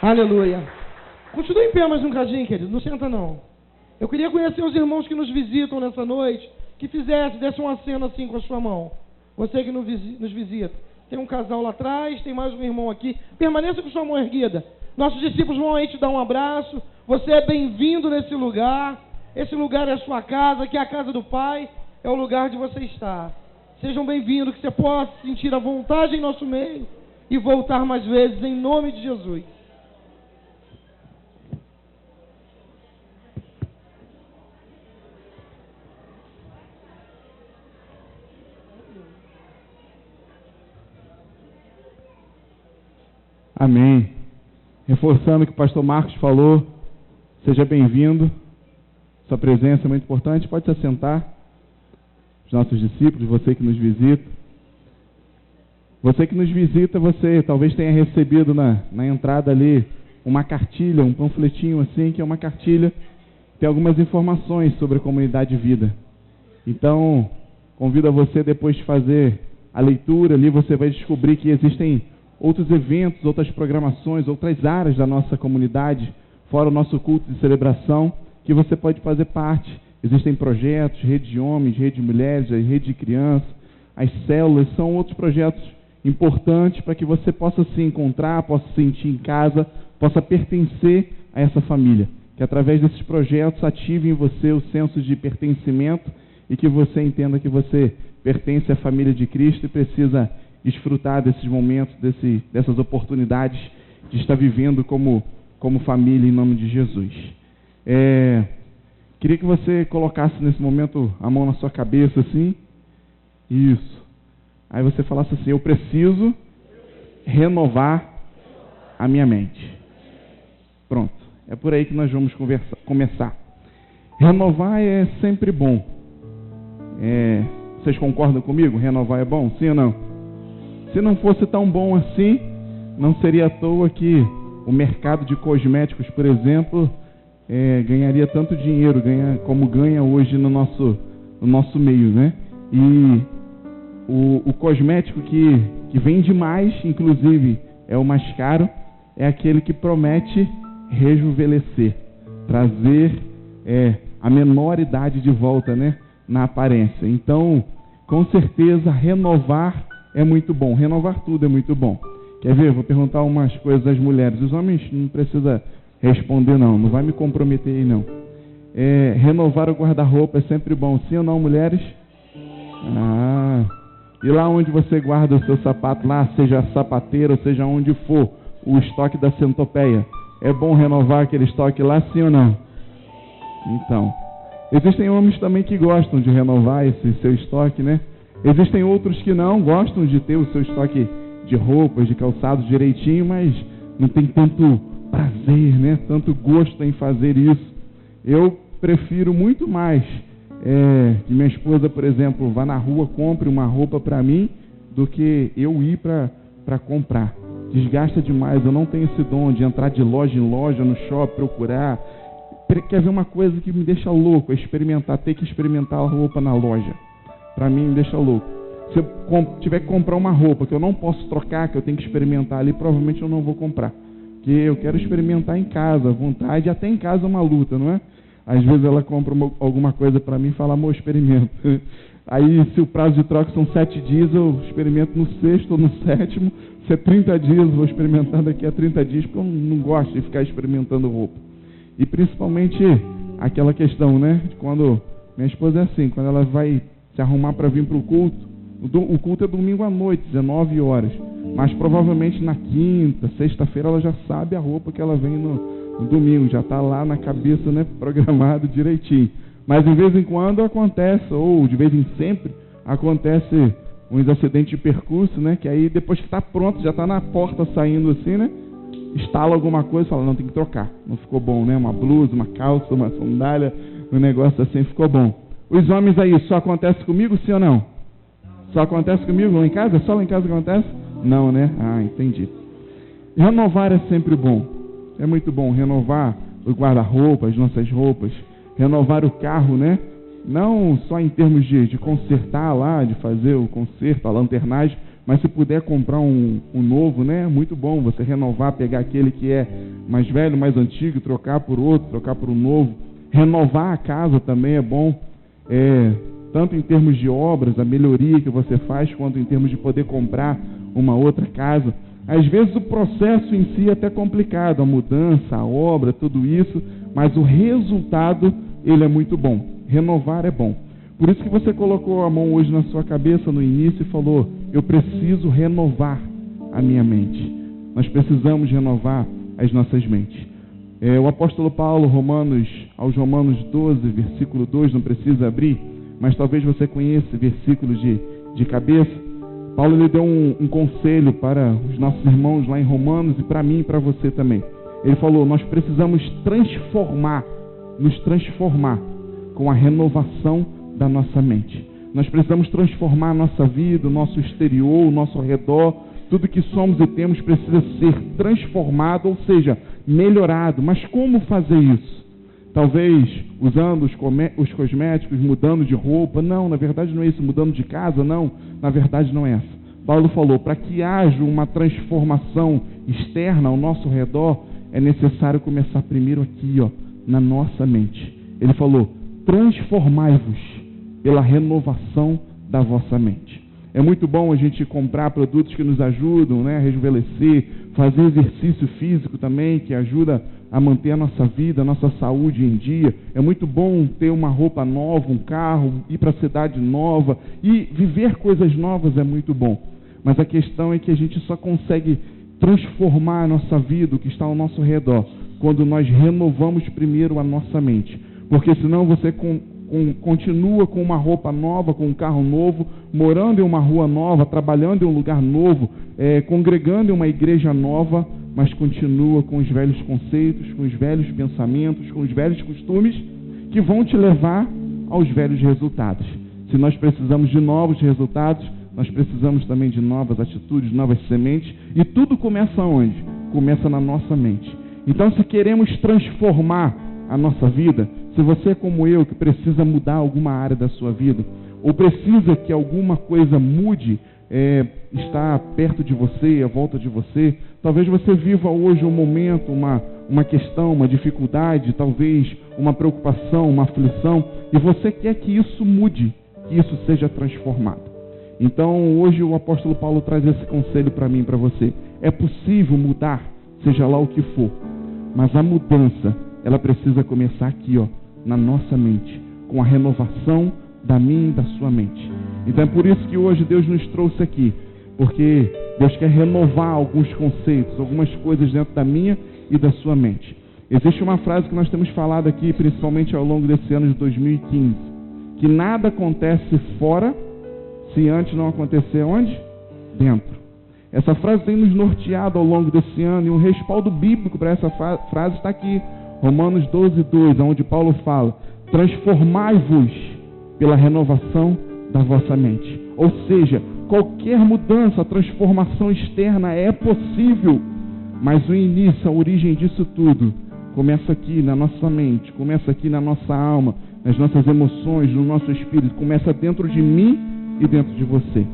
Aleluia. Continua em pé mais um cadinho, querido. Não senta, não. Eu queria conhecer os irmãos que nos visitam nessa noite, que desse um aceno assim com a sua mão. Você que nos visita. Tem um casal lá atrás, tem mais um irmão aqui. Permaneça com sua mão erguida. Nossos discípulos vão aí te dar um abraço. Você é bem-vindo nesse lugar. Esse lugar é a sua casa, que é a casa do Pai. É o lugar de você estar. Sejam bem-vindos, que você possa sentir a vontade em nosso meio e voltar mais vezes, em nome de Jesus. Amém. Reforçando o que o pastor Marcos falou, seja bem-vindo. Sua presença é muito importante. Pode se assentar. Os nossos discípulos, você que nos visita. Você que nos visita, você talvez tenha recebido na entrada ali uma cartilha, um panfletinho assim, que é uma cartilha que tem algumas informações sobre a comunidade de vida. Então, convido a você depois de fazer a leitura ali, você vai descobrir que existem outros eventos, outras programações, outras áreas da nossa comunidade, fora o nosso culto de celebração, que você pode fazer parte. Existem projetos, rede de homens, rede de mulheres, rede de crianças, as células, são outros projetos importantes para que você possa se encontrar, possa se sentir em casa, possa pertencer a essa família. Que através desses projetos ative em você o senso de pertencimento e que você entenda que você pertence à família de Cristo e precisa desfrutar desses momentos, dessas oportunidades de estar vivendo como família em nome de Jesus. Queria que você colocasse nesse momento a mão na sua cabeça assim. Isso. Aí você falasse assim: eu preciso renovar a minha mente. Pronto. É por aí que nós vamos começar. Renovar é sempre bom. Vocês concordam comigo? Renovar é bom? Sim ou não? Se não fosse tão bom assim, não seria à toa que o mercado de cosméticos, por exemplo, ganharia tanto dinheiro como ganha hoje no nosso meio, né? E o cosmético que vende mais, inclusive, é o mais caro, é aquele que promete rejuvenescer, trazer a menor idade de volta, né, na aparência. Então, com certeza, renovar é muito bom. Renovar tudo é muito bom. Quer ver? Vou perguntar umas coisas às mulheres. Os homens não precisa responder, não. Não vai me comprometer aí, não. Renovar o guarda-roupa é sempre bom. Sim ou não, mulheres? E lá onde você guarda o seu sapato, lá, seja sapateiro, seja onde for, o estoque da centopeia, é bom renovar aquele estoque lá, sim ou não? Então, existem homens também que gostam de renovar esse seu estoque, né? Existem outros que não gostam de ter o seu estoque de roupas, de calçados direitinho, mas não tem tanto prazer, né? Tanto gosto em fazer isso. Eu prefiro muito mais que minha esposa, por exemplo, vá na rua, compre uma roupa para mim, do que eu ir para comprar. Desgasta demais. Eu não tenho esse dom de entrar de loja em loja, no shopping, procurar. Quer ver uma coisa que me deixa louco? É ter que experimentar a roupa na loja. Para mim, me deixa louco. Se eu tiver que comprar uma roupa que eu não posso trocar, que eu tenho que experimentar ali, provavelmente eu não vou comprar. Porque eu quero experimentar em casa, à vontade. Até em casa é uma luta, não é? Às vezes ela compra alguma coisa para mim e fala: amor, experimento. Aí, se o prazo de troca são 7 dias, eu experimento no 6º ou no 7º. Se é 30 dias, eu vou experimentar daqui a 30 dias, porque eu não gosto de ficar experimentando roupa. E principalmente aquela questão, né? De quando minha esposa é assim, quando ela vai se arrumar para vir para o culto. O culto é domingo à noite, 19 horas. Mas provavelmente na quinta, sexta-feira, ela já sabe a roupa que ela vem no domingo. Já está lá na cabeça, né, programado direitinho. Mas de vez em quando acontece, ou de vez em sempre, acontece uns acidentes de percurso, né? Que aí depois que está pronto, já está na porta saindo assim, né? Estala alguma coisa e fala: não, tem que trocar. Não ficou bom, né? Uma blusa, uma calça, uma sandália, um negócio assim ficou bom. Os homens aí, só acontece comigo, sim ou não? Só acontece comigo lá em casa? Só lá em casa que acontece? Não, né? Entendi. Renovar é sempre bom. É muito bom renovar o guarda-roupa, as nossas roupas. Renovar o carro, né? Não só em termos de consertar lá, de fazer o conserto, a lanternagem, mas se puder comprar um novo, né? É muito bom você renovar, pegar aquele que é mais velho, mais antigo, trocar por outro, trocar por um novo. Renovar a casa também é bom, tanto em termos de obras, a melhoria que você faz, quanto em termos de poder comprar uma outra casa. Às vezes o processo em si é até complicado, a mudança, a obra, tudo isso, mas o resultado, ele é muito bom. Renovar é bom. Por isso que você colocou a mão hoje na sua cabeça no início e falou: eu preciso renovar a minha mente. Nós precisamos renovar as nossas mentes. O apóstolo Paulo, aos Romanos 12, versículo 2, não precisa abrir, mas talvez você conheça esse versículo de cabeça. Paulo ele deu um conselho para os nossos irmãos lá em Romanos e para mim e para você também. Ele falou: nós precisamos nos transformar com a renovação da nossa mente. Nós precisamos transformar a nossa vida, o nosso exterior, o nosso redor, tudo que somos e temos precisa ser transformado, ou seja, melhorado. Mas como fazer isso? Talvez usando os cosméticos, mudando de roupa. Não, na verdade não é isso. Mudando de casa, não. Na verdade não é essa. Paulo falou, para que haja uma transformação externa ao nosso redor, é necessário começar primeiro aqui, na nossa mente. Ele falou: transformai-vos pela renovação da vossa mente. É muito bom a gente comprar produtos que nos ajudam, a rejuvenescer, fazer exercício físico também, que ajuda a manter a nossa vida, a nossa saúde em dia. É muito bom ter uma roupa nova, um carro, ir para a cidade nova, e viver coisas novas é muito bom. Mas a questão é que a gente só consegue transformar a nossa vida, o que está ao nosso redor, quando nós renovamos primeiro a nossa mente. Porque senão você continua com uma roupa nova, com um carro novo, morando em uma rua nova, trabalhando em um lugar novo, congregando em uma igreja nova, mas continua com os velhos conceitos, com os velhos pensamentos, com os velhos costumes, que vão te levar aos velhos resultados. Se nós precisamos de novos resultados, nós precisamos também de novas atitudes, novas sementes, e tudo começa onde? Começa na nossa mente. Então, se queremos transformar a nossa vida, se você é como eu, que precisa mudar alguma área da sua vida, ou precisa que alguma coisa mude, está perto de você, à volta de você, talvez você viva hoje um momento, uma questão, uma dificuldade, talvez uma preocupação, uma aflição, e você quer que isso mude, que isso seja transformado. Então, hoje o apóstolo Paulo traz esse conselho para mim e para você. É possível mudar, seja lá o que for, mas a mudança, ela precisa começar aqui, na nossa mente, com a renovação da minha e da sua mente. Então é por isso que hoje Deus nos trouxe aqui, porque Deus quer renovar alguns conceitos, algumas coisas dentro da minha e da sua mente. Existe uma frase que nós temos falado aqui, principalmente ao longo desse ano de 2015, que nada acontece fora se antes não acontecer onde? Dentro. Essa frase tem nos norteado ao longo desse ano, e um respaldo bíblico para essa frase está aqui, Romanos 12, 2, onde Paulo fala: transformai-vos pela renovação da vossa mente. Ou seja, qualquer mudança, transformação externa é possível, mas o início, a origem disso tudo, começa aqui na nossa mente, começa aqui na nossa alma, nas nossas emoções, no nosso espírito, começa dentro de mim e dentro de você.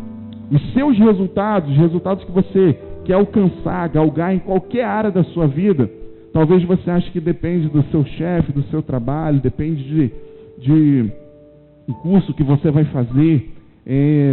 Os seus resultados, os resultados que você quer alcançar, galgar em qualquer área da sua vida, talvez você ache que depende do seu chefe, do seu trabalho, depende de um curso que você vai fazer,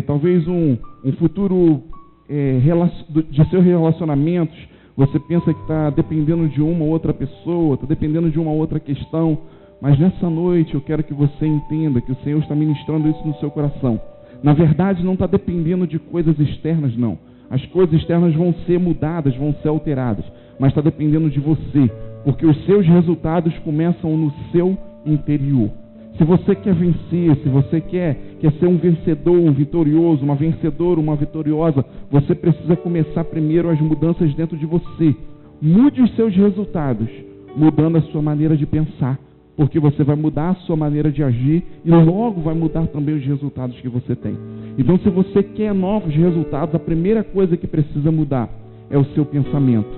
talvez um futuro de seus relacionamentos. Você pensa que está dependendo de uma outra pessoa, está dependendo de uma outra questão, mas nessa noite eu quero que você entenda que o Senhor está ministrando isso no seu coração. Na verdade, não está dependendo de coisas externas, não. As coisas externas vão ser mudadas, vão ser alteradas, mas está dependendo de você, porque os seus resultados começam no seu interior. Se você quer vencer, se você quer ser um vencedor, um vitorioso, uma vencedora, uma vitoriosa, você precisa começar primeiro as mudanças dentro de você. Mude os seus resultados, mudando a sua maneira de pensar, porque você vai mudar a sua maneira de agir e logo vai mudar também os resultados que você tem. Então, se você quer novos resultados, a primeira coisa que precisa mudar é o seu pensamento.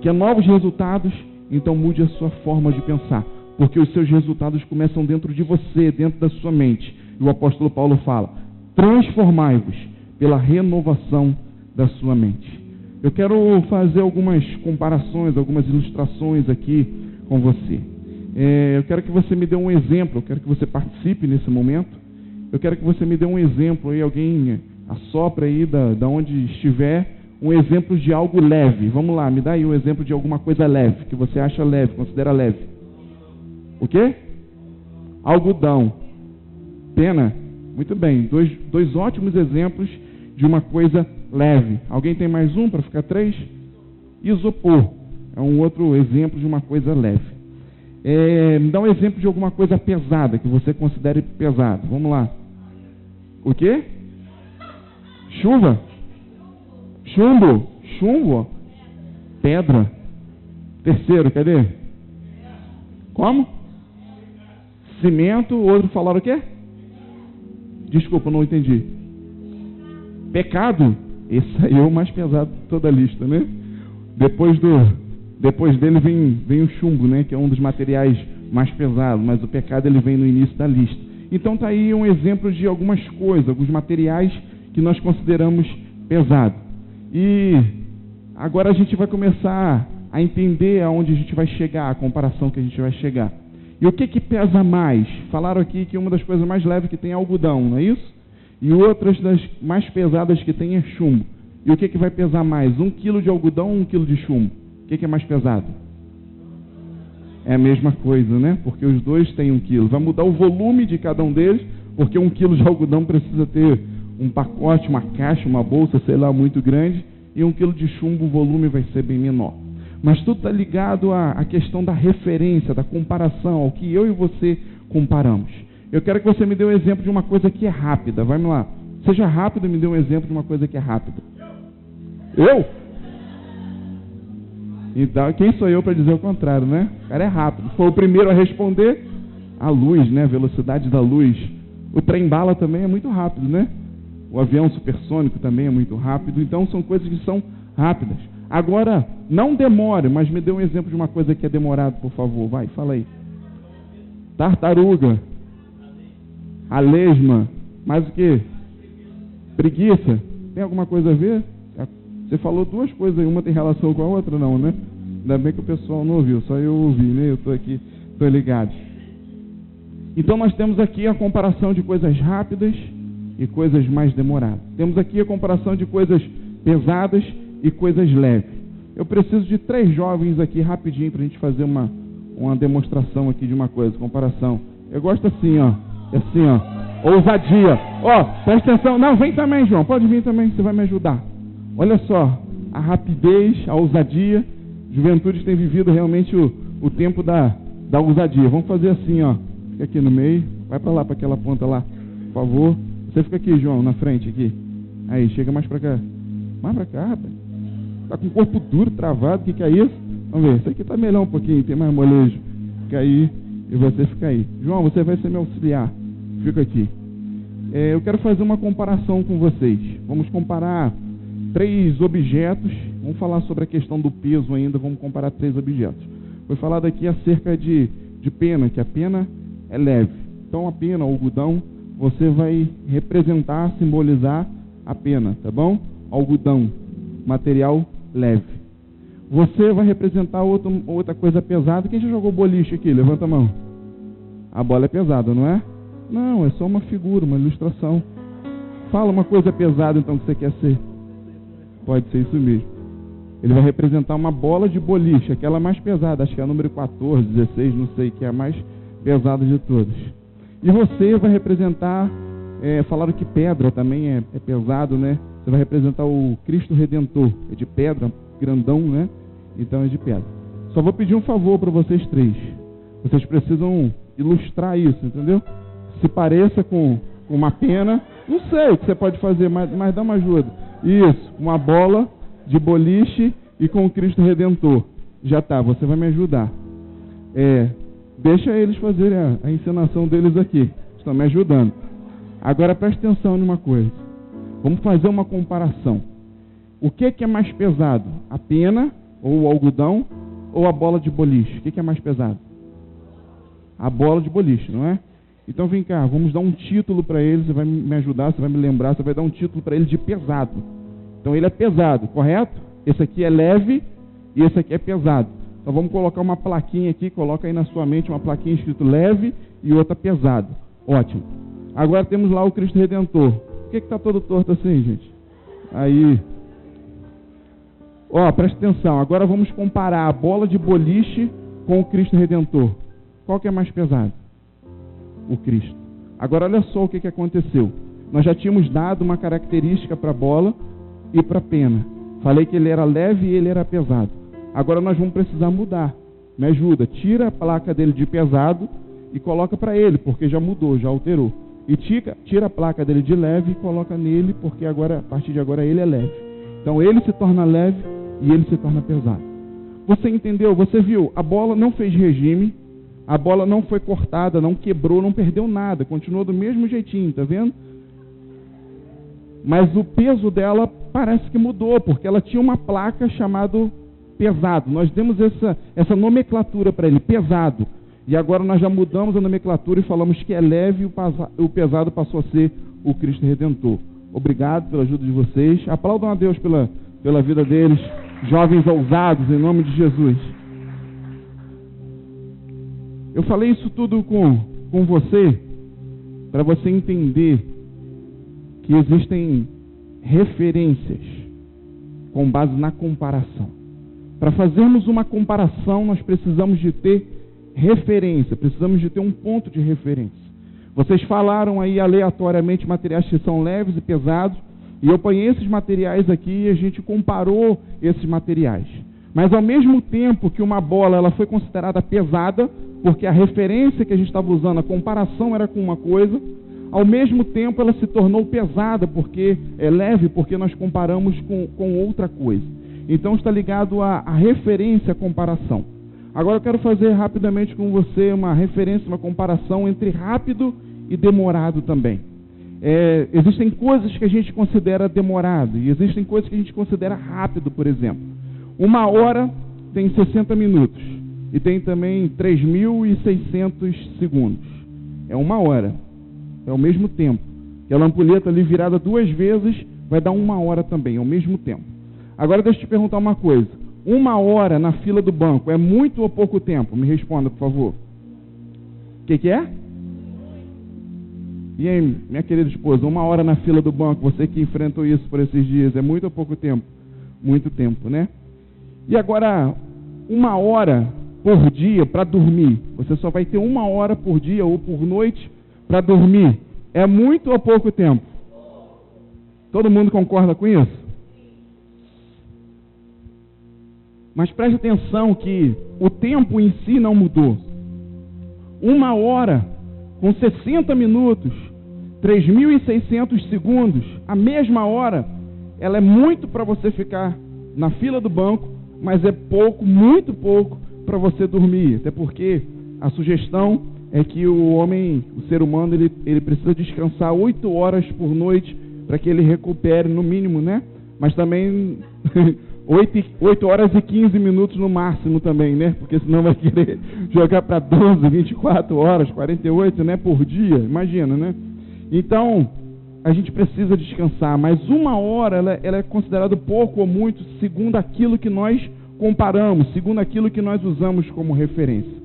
Quer novos resultados? Então mude a sua forma de pensar, porque os seus resultados começam dentro de você, dentro da sua mente. E o apóstolo Paulo fala: transformai-vos pela renovação da sua mente. Eu quero fazer algumas comparações, algumas ilustrações aqui com você. Eu quero que você me dê um exemplo, eu quero que você participe nesse momento. Eu quero que você me dê um exemplo aí, alguém assopra aí da onde estiver, um exemplo de algo leve. Vamos lá, me dá aí um exemplo de alguma coisa leve, que você acha leve, considera leve. O quê? Algodão. Pena? Muito bem, dois ótimos exemplos de uma coisa leve. Alguém tem mais um para ficar 3? Isopor. É um outro exemplo de uma coisa leve. Me dá um exemplo de alguma coisa pesada, que você considere pesado. Vamos lá. O quê? Chuva? Chumbo? Chumbo? Pedra. Terceiro, cadê? Como? Cimento. Outro falaram o quê? Desculpa, não entendi. Pecado? Esse aí é o mais pesado de toda a lista, né? Depois dele vem o chumbo, né? Que é um dos materiais mais pesados, mas o pecado ele vem no início da lista. Então está aí um exemplo de algumas coisas, alguns materiais que nós consideramos pesados. E agora a gente vai começar a entender aonde a gente vai chegar, a comparação que a gente vai chegar. E o que pesa mais? Falaram aqui que uma das coisas mais leves que tem é algodão, não é isso? E outras das mais pesadas que tem é chumbo. E o que vai pesar mais? 1 quilo de algodão ou 1 quilo de chumbo? O que é mais pesado? É a mesma coisa, né? Porque os dois têm 1 quilo. Vai mudar o volume de cada um deles, porque 1 quilo de algodão precisa ter um pacote, uma caixa, uma bolsa, sei lá, muito grande. E 1 quilo de chumbo, o volume vai ser bem menor. Mas tudo está ligado à questão da referência, da comparação, ao que eu e você comparamos. Eu quero que você me dê um exemplo de uma coisa que é rápida. Vamos lá. Seja rápido e me dê um exemplo de uma coisa que é rápida. Eu? Então, quem sou eu para dizer o contrário, né? O cara é rápido. Foi o primeiro a responder. A luz, né? A velocidade da luz. O trem-bala também é muito rápido, né? O avião supersônico também é muito rápido. Então, são coisas que são rápidas. Agora, não demore, mas me dê um exemplo de uma coisa que é demorado, por favor. Vai, fala aí. Tartaruga. A lesma. Mais o quê? Preguiça. Tem alguma coisa a ver? Você falou 2 coisas aí, uma tem relação com a outra, não, né? Ainda bem que o pessoal não ouviu, só eu ouvi, né? Eu estou aqui, estou ligado. Então nós temos aqui a comparação de coisas rápidas e coisas mais demoradas. Temos aqui a comparação de coisas pesadas e coisas leves. Eu preciso de 3 jovens aqui rapidinho para a gente fazer uma demonstração aqui de uma coisa, comparação. Eu gosto assim, ó. Assim, ó. Ousadia. Ó, presta atenção. Não, vem também, João. Pode vir também, você vai me ajudar. Olha só, a rapidez, a ousadia. Juventude tem vivido realmente o tempo da ousadia. Vamos fazer assim, ó. Fica aqui no meio. Vai para lá, para aquela ponta lá, por favor. Você fica aqui, João, na frente aqui. Aí, chega mais para cá. Mais para cá, rapaz. Tá com o corpo duro, travado. O que é isso? Vamos ver. Isso aqui tá melhor um pouquinho, tem mais molejo. Fica aí e você fica aí. João, você vai ser meu auxiliar. Fica aqui. Eu quero fazer uma comparação com vocês. Vamos comparar 3 objetos. Vamos falar sobre a questão do peso ainda. Vamos comparar 3 objetos. Foi falado aqui acerca de pena, que a pena é leve. Então a pena, o algodão, você vai representar, simbolizar a pena, tá bom? Algodão, material leve. Você vai representar outra coisa pesada. Quem já jogou boliche aqui? Levanta a mão. A bola é pesada, não é? Não, é só uma figura, uma ilustração. Fala uma coisa pesada então que você quer ser. Pode ser isso mesmo. Ele vai representar uma bola de boliche, aquela mais pesada, acho que é a número 14, 16, não sei, que é a mais pesada de todas. E você vai representar, falaram que pedra também é pesado, né? Você vai representar o Cristo Redentor, é de pedra, grandão, né? Então é de pedra. Só vou pedir um favor para vocês 3. Vocês precisam ilustrar isso, entendeu? Se pareça com uma pena, não sei o que você pode fazer, mas dá uma ajuda. Isso, uma bola de boliche e com o Cristo Redentor. Já tá, você vai me ajudar. Deixa eles fazerem a encenação deles aqui. Estão me ajudando. Agora preste atenção numa coisa. Vamos fazer uma comparação. O que é mais pesado? A pena, ou o algodão, ou a bola de boliche? O que é mais pesado? A bola de boliche, não é? Então vem cá, vamos dar um título para ele. Você vai me ajudar, você vai me lembrar, você vai dar um título para ele de pesado. Então ele é pesado, correto? Esse aqui é leve e esse aqui é pesado. Então vamos colocar uma plaquinha aqui, coloca aí na sua mente uma plaquinha escrito leve e outra pesado. Ótimo. Agora temos lá o Cristo Redentor. Por que está todo torto assim, gente? Aí. Ó, presta atenção. Agora vamos comparar a bola de boliche com o Cristo Redentor. Qual que é mais pesado? O Cristo. Agora olha só o que aconteceu. Nós já tínhamos dado uma característica para a bola e para a pena. Falei que ele era leve e ele era pesado. Agora nós vamos precisar mudar. Me ajuda. Tira a placa dele de pesado e coloca para ele, porque já mudou, já alterou. E tira a placa dele de leve e coloca nele, porque agora, a partir de agora ele é leve. Então ele se torna leve e ele se torna pesado. Você entendeu? Você viu? A bola não fez regime, a bola não foi cortada, não quebrou, não perdeu nada, continuou do mesmo jeitinho, tá vendo? Mas o peso dela parece que mudou, porque ela tinha uma placa chamada pesado. Nós demos essa nomenclatura para ele, pesado. E agora nós já mudamos a nomenclatura e falamos que é leve e o pesado passou a ser o Cristo Redentor. Obrigado pela ajuda de vocês. Aplaudam a Deus pela vida deles, jovens ousados, em nome de Jesus. Eu falei isso tudo com você, para você entender que existem referências com base na comparação. Para fazermos uma comparação, nós precisamos de ter referência, precisamos de ter um ponto de referência. Vocês falaram aí aleatoriamente materiais que são leves e pesados, e eu ponho esses materiais aqui e a gente comparou esses materiais. Mas ao mesmo tempo que uma bola ela foi considerada pesada, porque a referência que a gente estava usando, a comparação era com uma coisa, ao mesmo tempo ela se tornou pesada, porque é leve, porque nós comparamos com outra coisa. Então está ligado à referência, à comparação. Agora eu quero fazer rapidamente com você uma referência, uma comparação entre rápido e demorado também. Existem coisas que a gente considera demorado e existem coisas que a gente considera rápido, por exemplo. 1 hora tem 60 minutos e tem também 3.600 segundos. É 1 hora, é o mesmo tempo. E a lampulheta ali virada 2 vezes vai dar 1 hora também, ao mesmo tempo. Agora deixa eu te perguntar uma coisa. 1 hora na fila do banco é muito ou pouco tempo? Me responda, por favor. O que é? E aí, minha querida esposa, 1 hora na fila do banco, você que enfrentou isso por esses dias, é muito ou pouco tempo? Muito tempo, né? E agora, 1 hora por dia para dormir. Você só vai ter 1 hora por dia ou por noite para dormir. É muito ou pouco tempo? Todo mundo concorda com isso? Mas preste atenção que o tempo em si não mudou. 1 hora com 60 minutos, 3.600 segundos, a mesma hora, ela é muito para você ficar na fila do banco, mas é pouco, muito pouco, para você dormir. Até porque a sugestão é que o homem, o ser humano, ele precisa descansar 8 horas por noite para que ele recupere, no mínimo, né? Mas também 8 horas e 15 minutos no máximo também, né? Porque senão vai querer jogar para 12, 24 horas, 48, né? Por dia, imagina, né? Então, a gente precisa descansar, mas 1 hora ela é considerada pouco ou muito, segundo aquilo que nós comparamos, segundo aquilo que nós usamos como referência.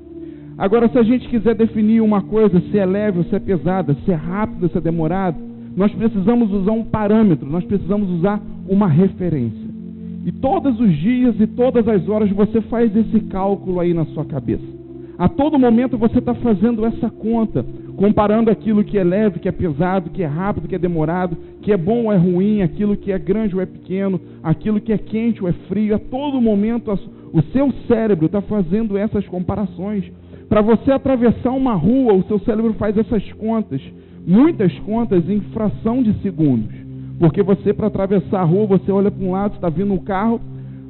Agora, se a gente quiser definir uma coisa, se é leve ou se é pesada, se é rápido ou se é demorado, nós precisamos usar um parâmetro, nós precisamos usar uma referência. E todos os dias e todas as horas você faz esse cálculo aí na sua cabeça. A todo momento você está fazendo essa conta, comparando aquilo que é leve, que é pesado, que é rápido, que é demorado, que é bom ou é ruim, aquilo que é grande ou é pequeno, aquilo que é quente ou é frio. A todo momento o seu cérebro está fazendo essas comparações. Para você atravessar uma rua, o seu cérebro faz essas contas, muitas contas em fração de segundos. Porque você, para atravessar a rua, você olha para um lado, está vindo um carro,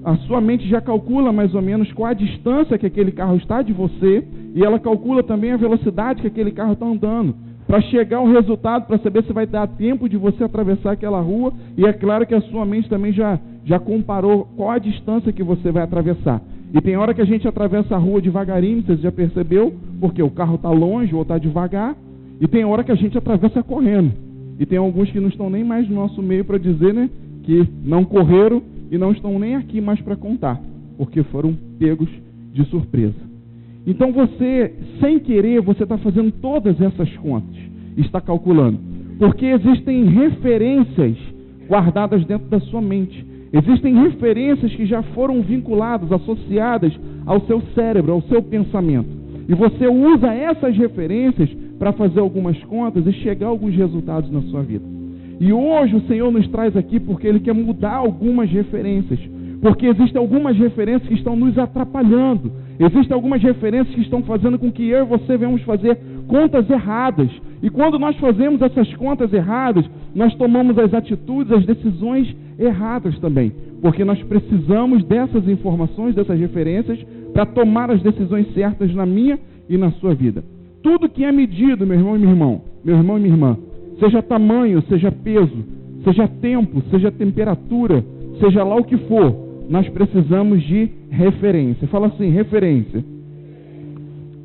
a sua mente já calcula mais ou menos qual a distância que aquele carro está de você, e ela calcula também a velocidade que aquele carro está andando, para chegar ao resultado, para saber se vai dar tempo de você atravessar aquela rua, e é claro que a sua mente também já comparou qual a distância que você vai atravessar. E tem hora que a gente atravessa a rua devagarinho, você já percebeu, porque o carro está longe ou está devagar, e tem hora que a gente atravessa correndo. E tem alguns que não estão nem mais no nosso meio para dizer, né, que não correram e não estão nem aqui mais para contar, porque foram pegos de surpresa. Então você, sem querer, você está fazendo todas essas contas, está calculando, porque existem referências guardadas dentro da sua mente. Existem referências que já foram vinculadas, associadas ao seu cérebro, ao seu pensamento. E você usa essas referências para fazer algumas contas e chegar a alguns resultados na sua vida. E hoje o Senhor nos traz aqui porque Ele quer mudar algumas referências. Porque existem algumas referências que estão nos atrapalhando. Existem algumas referências que estão fazendo com que eu e você venhamos fazer contas erradas. E quando nós fazemos essas contas erradas, nós tomamos as atitudes, as decisões erradas também. Porque nós precisamos dessas informações, dessas referências, para tomar as decisões certas na minha e na sua vida. Tudo que é medido, meu irmão e minha irmã, seja tamanho, seja peso, seja tempo, seja temperatura, seja lá o que for, nós precisamos de referência. Fala assim, referência.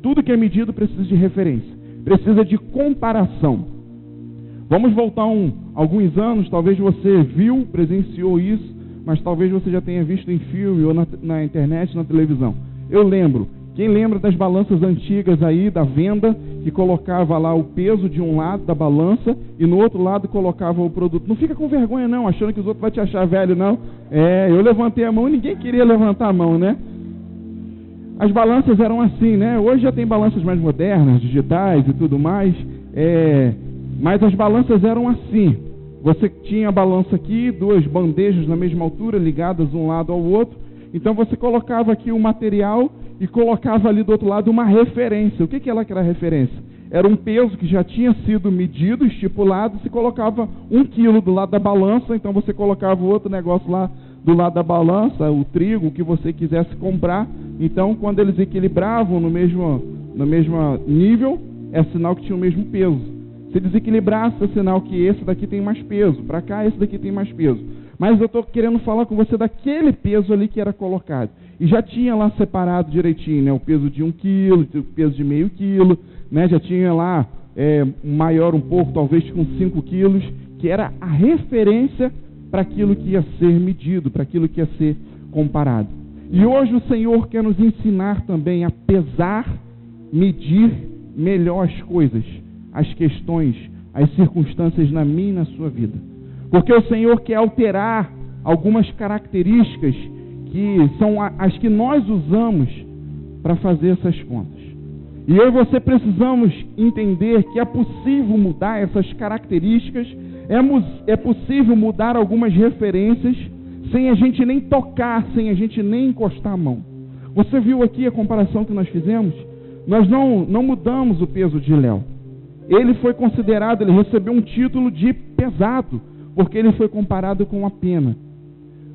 Tudo que é medido precisa de referência. Precisa de comparação. Vamos voltar alguns anos, talvez você viu, presenciou isso, mas talvez você já tenha visto em filme ou na internet, na televisão. Eu lembro. Quem lembra das balanças antigas aí, da venda, que colocava lá o peso de um lado da balança e no outro lado colocava o produto. Não fica com vergonha não, achando que os outros vão te achar velho não. Eu levantei a mão e ninguém queria levantar a mão, né? As balanças eram assim, né? Hoje já tem balanças mais modernas, digitais e tudo mais, mas as balanças eram assim. Você tinha a balança aqui, duas bandejas na mesma altura, ligadas um lado ao outro. Então você colocava aqui o material e colocava ali do outro lado uma referência. O que ela era a referência? Era um peso que já tinha sido medido, estipulado, se colocava 1 quilo do lado da balança, então você colocava o outro negócio lá do lado da balança, o trigo, o que você quisesse comprar. Então, quando eles equilibravam no mesmo nível, é sinal que tinha o mesmo peso. Se desequilibrasse, é sinal que esse daqui tem mais peso. Para cá, esse daqui tem mais peso. Mas eu estou querendo falar com você daquele peso ali que era colocado. E já tinha lá separado direitinho, né? O peso de 1 quilo, o peso de meio quilo, né? Já tinha lá maior um pouco, talvez com 5 quilos, que era a referência para aquilo que ia ser medido, para aquilo que ia ser comparado. E hoje o Senhor quer nos ensinar também a pesar, medir melhor as coisas, as questões, as circunstâncias na minha e na sua vida. Porque o Senhor quer alterar algumas características que são as que nós usamos para fazer essas contas. E eu e você precisamos entender que é possível mudar essas características, é possível mudar algumas referências sem a gente nem tocar, sem a gente nem encostar a mão. Você viu aqui a comparação que nós fizemos? Nós não mudamos o peso de Léo. Ele foi considerado, ele recebeu um título de pesado, porque ele foi comparado com a pena.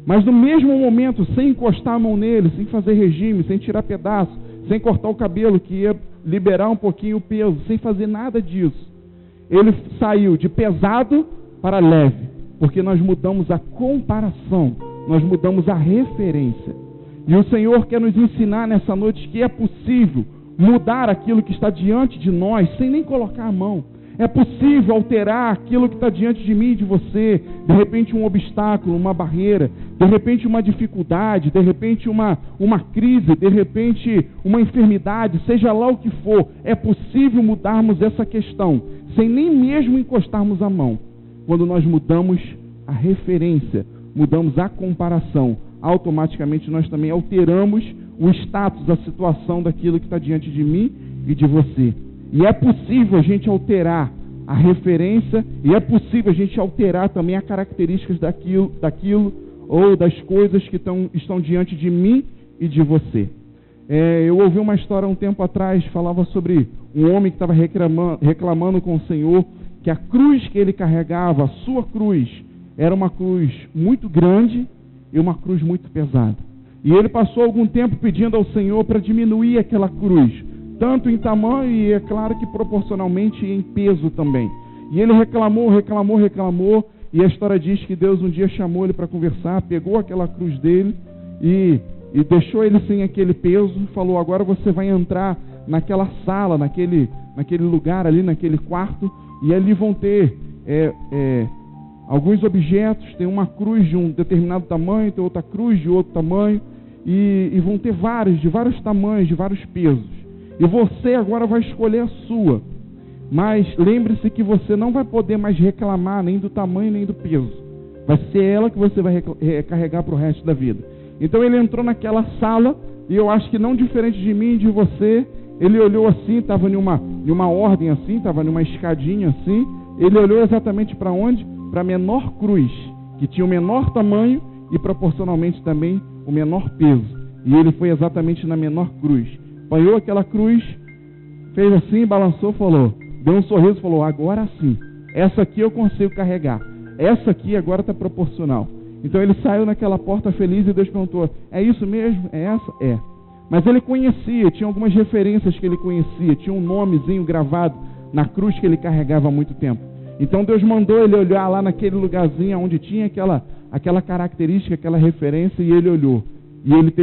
Mas no mesmo momento, sem encostar a mão nele, sem fazer regime, sem tirar pedaço, sem cortar o cabelo, que ia liberar um pouquinho o peso, sem fazer nada disso, ele saiu de pesado para leve, porque nós mudamos a comparação, nós mudamos a referência. E o Senhor quer nos ensinar nessa noite que é possível mudar aquilo que está diante de nós, sem nem colocar a mão. É possível alterar aquilo que está diante de mim e de você. De repente um obstáculo, uma barreira, de repente uma dificuldade, de repente uma crise, de repente uma enfermidade, seja lá o que for. É possível mudarmos essa questão, sem nem mesmo encostarmos a mão. Quando nós mudamos a referência, mudamos a comparação, automaticamente nós também alteramos o status, a situação daquilo que está diante de mim e de você. E é possível a gente alterar a referência, e é possível a gente alterar também as características daquilo ou das coisas que estão diante de mim e de você. Eu ouvi uma história um tempo atrás, falava sobre um homem que estava reclamando com o Senhor, que a cruz que ele carregava, a sua cruz, era uma cruz muito grande e uma cruz muito pesada. E ele passou algum tempo pedindo ao Senhor para diminuir aquela cruz, tanto em tamanho e, é claro, que proporcionalmente em peso também. E ele reclamou, e a história diz que Deus um dia chamou ele para conversar, pegou aquela cruz dele e deixou ele sem aquele peso, falou: agora você vai entrar naquela sala, naquele lugar ali, naquele quarto, e ali vão ter alguns objetos, tem uma cruz de um determinado tamanho, tem outra cruz de outro tamanho, e vão ter vários, de vários tamanhos, de vários pesos. E você agora vai escolher a sua. Mas lembre-se que você não vai poder mais reclamar nem do tamanho nem do peso. Vai ser ela que você vai carregar para o resto da vida. Então ele entrou naquela sala, e eu acho que não diferente de mim e de você, ele olhou assim, estava em uma ordem assim, estava numa escadinha assim. Ele olhou exatamente para onde? Para a menor cruz, que tinha o menor tamanho e proporcionalmente também o menor peso. E ele foi exatamente na menor cruz. Apanhou aquela cruz, fez assim, balançou, falou, deu um sorriso, falou, agora sim, essa aqui eu consigo carregar. Essa aqui agora está proporcional. Então ele saiu naquela porta feliz e Deus perguntou, é isso mesmo? É essa? É. Mas ele conhecia, tinha algumas referências que ele conhecia, tinha um nomezinho gravado na cruz que ele carregava há muito tempo. Então Deus mandou ele olhar lá naquele lugarzinho onde tinha aquela característica, aquela referência, e ele olhou. E ele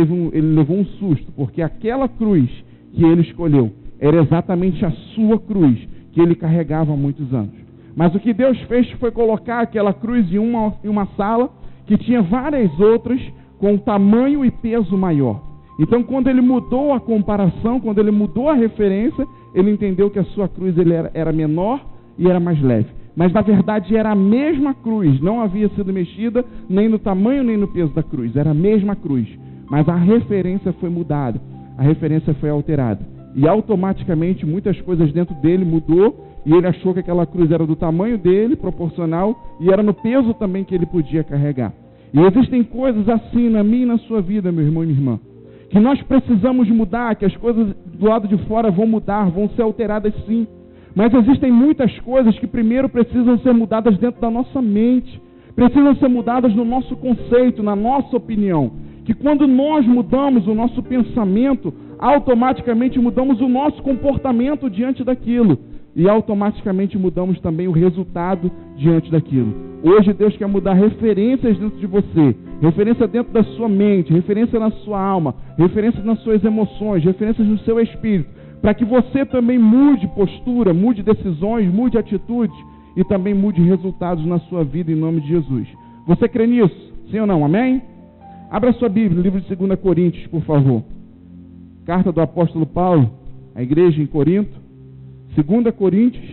levou um susto, porque aquela cruz que ele escolheu era exatamente a sua cruz que ele carregava há muitos anos. Mas o que Deus fez foi colocar aquela cruz em uma sala que tinha várias outras com tamanho e peso maior. Então, quando ele mudou a comparação, quando ele mudou a referência, ele entendeu que a sua cruz era menor e era mais leve. Mas, na verdade, era a mesma cruz. Não havia sido mexida nem no tamanho nem no peso da cruz. Era a mesma cruz. Mas a referência foi mudada. A referência foi alterada. E, automaticamente, muitas coisas dentro dele mudou. E ele achou que aquela cruz era do tamanho dele, proporcional. E era no peso também que ele podia carregar. E existem coisas assim na minha e na sua vida, meu irmão e minha irmã, que nós precisamos mudar, que as coisas do lado de fora vão mudar, vão ser alteradas sim. Mas existem muitas coisas que primeiro precisam ser mudadas dentro da nossa mente, precisam ser mudadas no nosso conceito, na nossa opinião. Que quando nós mudamos o nosso pensamento, automaticamente mudamos o nosso comportamento diante daquilo. E automaticamente mudamos também o resultado diante daquilo. Hoje Deus quer mudar referências dentro de você, referência dentro da sua mente, referência na sua alma, referência nas suas emoções, referências no seu espírito, para que você também mude postura, mude decisões, mude atitudes e também mude resultados na sua vida em nome de Jesus. Você crê nisso? Sim ou não? Amém? Abra sua Bíblia, no livro de 2 Coríntios, por favor. Carta do apóstolo Paulo à igreja em Corinto. 2 Coríntios,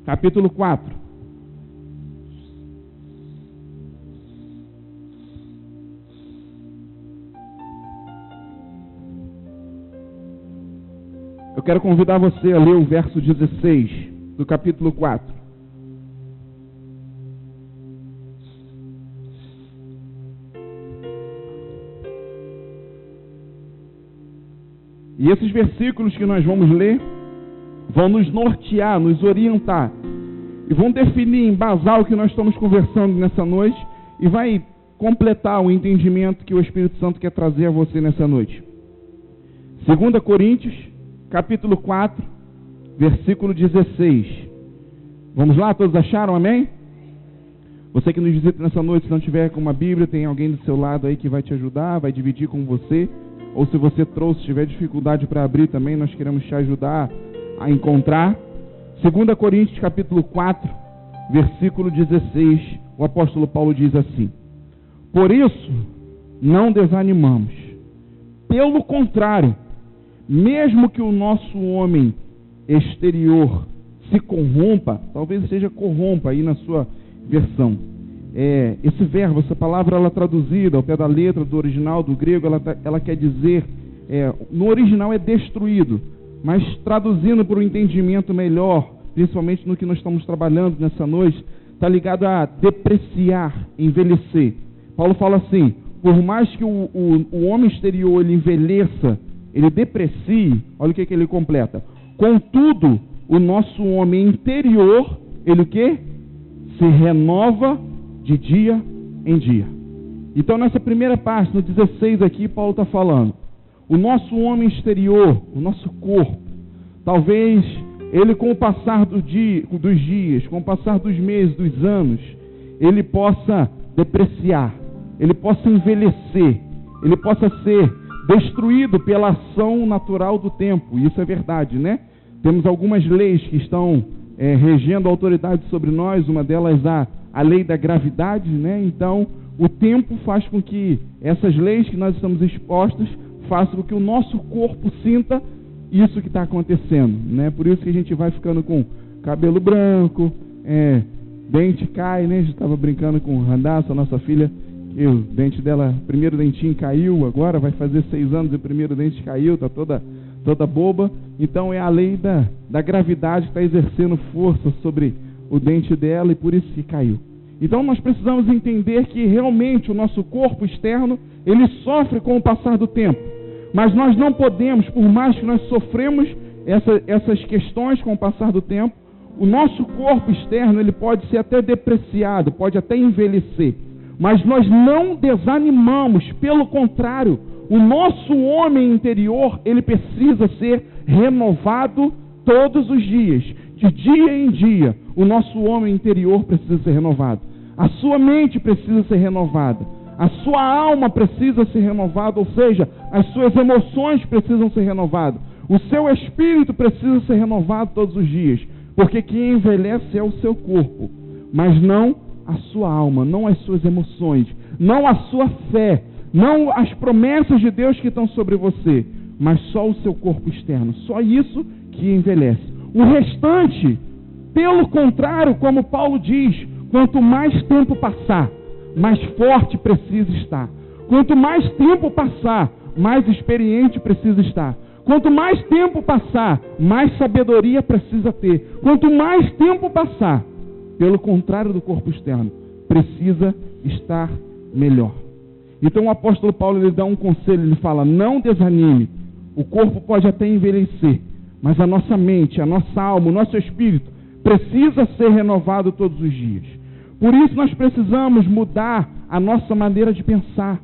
capítulo 4. Eu quero convidar você a ler o verso 16 do capítulo 4. E esses versículos que nós vamos ler vão nos nortear, nos orientar e vão definir, embasar o que nós estamos conversando nessa noite e vai completar o entendimento que o Espírito Santo quer trazer a você nessa noite. 2 Coríntios, capítulo 4, versículo 16. Vamos lá? Todos acharam? Amém? Você que nos visita nessa noite, se não tiver com uma Bíblia, tem alguém do seu lado aí que vai te ajudar, vai dividir com você. Ou se você trouxe, tiver dificuldade para abrir também, nós queremos te ajudar a encontrar. 2 Coríntios capítulo 4, versículo 16, o apóstolo Paulo diz assim: por isso não desanimamos, pelo contrário, mesmo que o nosso homem exterior se corrompa, talvez seja corrompa aí na sua versão, esse verbo, essa palavra, ela traduzida ao pé da letra do original, do grego, ela quer dizer, no original é destruído, mas traduzindo para um entendimento melhor, principalmente no que nós estamos trabalhando nessa noite, está ligado a depreciar, envelhecer. Paulo fala assim: por mais que o homem exterior ele envelheça, ele deprecie, olha o que ele completa: contudo, o nosso homem interior, ele o quê? Se renova de dia em dia. Então nessa primeira parte, no 16 aqui, Paulo está falando, o nosso homem exterior, o nosso corpo, talvez ele com o passar dos dias, com o passar dos meses, dos anos, ele possa depreciar, ele possa envelhecer, ele possa ser destruído pela ação natural do tempo. Isso é verdade, né? Temos algumas leis que estão regendo a autoridade sobre nós, uma delas a lei da gravidade, né? Então, o tempo faz com que essas leis que nós estamos expostos façam com que o nosso corpo sinta isso que está acontecendo, né? Por isso que a gente vai ficando com cabelo branco, dente cai, né? A gente estava brincando com Randassa, nossa filha, que o dente dela, o primeiro dentinho caiu, agora vai fazer 6 anos e o primeiro dente caiu, está toda boba. Então é a lei da gravidade que está exercendo força sobre o dente dela e por isso que caiu. Então nós precisamos entender que realmente o nosso corpo externo, ele sofre com o passar do tempo. Mas nós não podemos, por mais que nós sofremos essas questões com o passar do tempo, o nosso corpo externo ele pode ser até depreciado, pode até envelhecer. Mas nós não desanimamos, pelo contrário, o nosso homem interior, ele precisa ser renovado todos os dias. De dia em dia, o nosso homem interior precisa ser renovado. A sua mente precisa ser renovada. A sua alma precisa ser renovada, ou seja, as suas emoções precisam ser renovadas. O seu espírito precisa ser renovado todos os dias. Porque quem envelhece é o seu corpo, mas não a sua alma, não as suas emoções, não a sua fé, não as promessas de Deus que estão sobre você, mas só o seu corpo externo. Só isso que envelhece. O restante, pelo contrário, como Paulo diz, quanto mais tempo passar, mais forte precisa estar. Quanto mais tempo passar, mais experiente precisa estar. Quanto mais tempo passar, mais sabedoria precisa ter. Quanto mais tempo passar, pelo contrário do corpo externo, precisa estar melhor. Então o apóstolo Paulo ele dá um conselho, ele fala, não desanime. O corpo pode até envelhecer, mas a nossa mente, a nossa alma, o nosso espírito precisa ser renovado todos os dias. Por isso nós precisamos mudar a nossa maneira de pensar,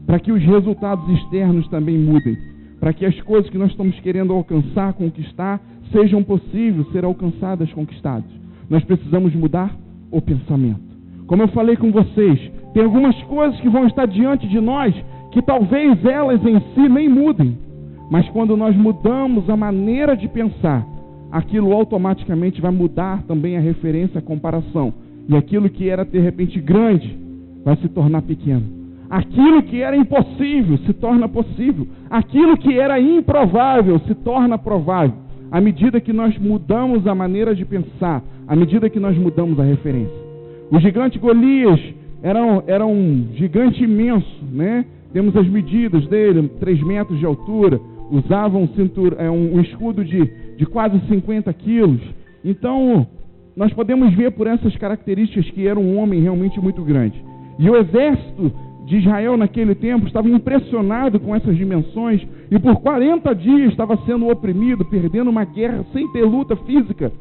para que os resultados externos também mudem, para que as coisas que nós estamos querendo alcançar, conquistar, sejam possíveis ser alcançadas, conquistadas. Nós precisamos mudar o pensamento. Como eu falei com vocês, tem algumas coisas que vão estar diante de nós, que talvez elas em si nem mudem, mas quando nós mudamos a maneira de pensar, aquilo automaticamente vai mudar também a referência, a comparação. E aquilo que era de repente grande, vai se tornar pequeno. Aquilo que era impossível se torna possível. Aquilo que era improvável se torna provável. À medida que nós mudamos a maneira de pensar, à medida que nós mudamos a referência. O gigante Golias era um gigante imenso, né? Temos as medidas dele, 3 metros de altura, usava um escudo de quase 50 quilos. Então, nós podemos ver por essas características que era um homem realmente muito grande. E o exército de Israel naquele tempo estava impressionado com essas dimensões e por 40 dias estava sendo oprimido, perdendo uma guerra sem ter luta física,